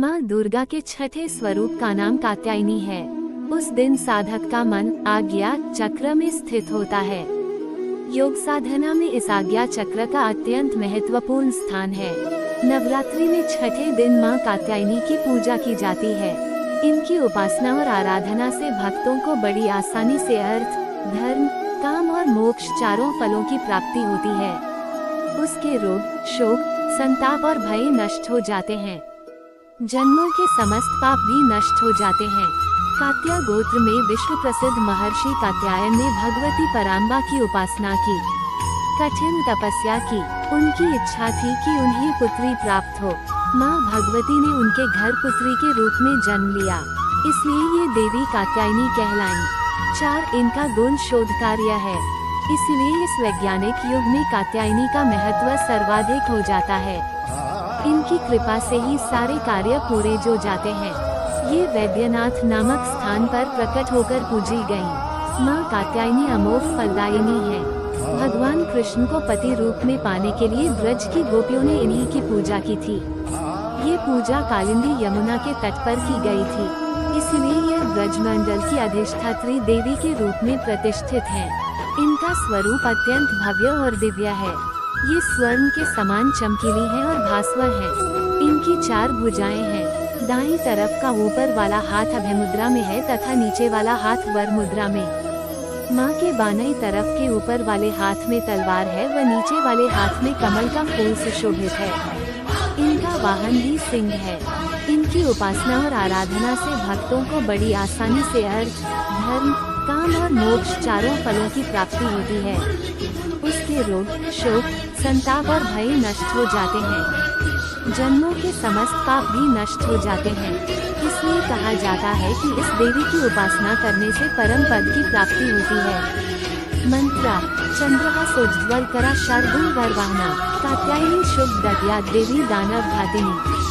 माँ दुर्गा के छठे स्वरूप का नाम कात्यायनी है। उस दिन साधक का मन आज्ञा चक्र में स्थित होता है। योग साधना में इस आज्ञा चक्र का अत्यंत महत्वपूर्ण स्थान है। नवरात्रि में छठे दिन माँ कात्यायनी की पूजा की जाती है। इनकी उपासना और आराधना से भक्तों को बड़ी आसानी से अर्थ, धर्म, काम और मोक्ष चारों फलों की प्राप्ति होती है। उसके रोग, शोक, संताप और भय नष्ट हो जाते हैं। जन्मों के समस्त पाप भी नष्ट हो जाते हैं। कात्या गोत्र में विश्व प्रसिद्ध महर्षि कात्यायन ने भगवती पराम्बा की उपासना की, कठिन तपस्या की। उनकी इच्छा थी कि उन्हें पुत्री प्राप्त हो। माँ भगवती ने उनके घर पुत्री के रूप में जन्म लिया, इसलिए ये देवी कात्यायनी कहलाईं। 4 इनका गुण शोध कार्य है, इसलिए इस वैज्ञानिक युग में कात्यायनी का महत्व सर्वाधिक हो जाता है। इनकी कृपा से ही सारे कार्य पूरे हो जाते हैं। ये वैद्यनाथ नामक स्थान पर प्रकट होकर पूजी गयीं। माँ कात्यायनी अमोघ फलदायिनी है। भगवान कृष्ण को पति रूप में पाने के लिए ब्रज की गोपियों ने इन्हीं की पूजा की थी। ये पूजा कालिंदी यमुना के तट पर की गई थी, इसलिए यह ब्रजमंडल की अधिष्ठात्री देवी के रूप में प्रतिष्ठित है। इनका स्वरूप अत्यंत भव्य और दिव्य है। ये स्वर्ण के समान चमकीली है और भास्वर है। इनकी 4 भुजाएं हैं। दाईं तरफ का ऊपर वाला हाथ अभयमुद्रा में है तथा नीचे वाला हाथ वर मुद्रा में। माँ के बाईं तरफ के ऊपर वाले हाथ में तलवार है व नीचे वाले हाथ में कमल का फूल सुशोभित है। इनका वाहन भी सिंह है। इनकी उपासना और आराधना से भक्तों को बड़ी आसानी से अर्थ, धर्म, काम और मोक्ष चारों फलों की प्राप्ति होती है। उसके रोग, शोक, संताप और भय नष्ट हो जाते हैं। जन्मों के समस्त पाप भी नष्ट हो जाते हैं। इसलिए कहा जाता है कि इस देवी की उपासना करने से परम पद की प्राप्ति होती है। मंत्र: चंद्रहा सोज्ज्वल करा शार्दूल वरवाहना कात्यायनी शुभ दत्या देवी दानव घातिनी।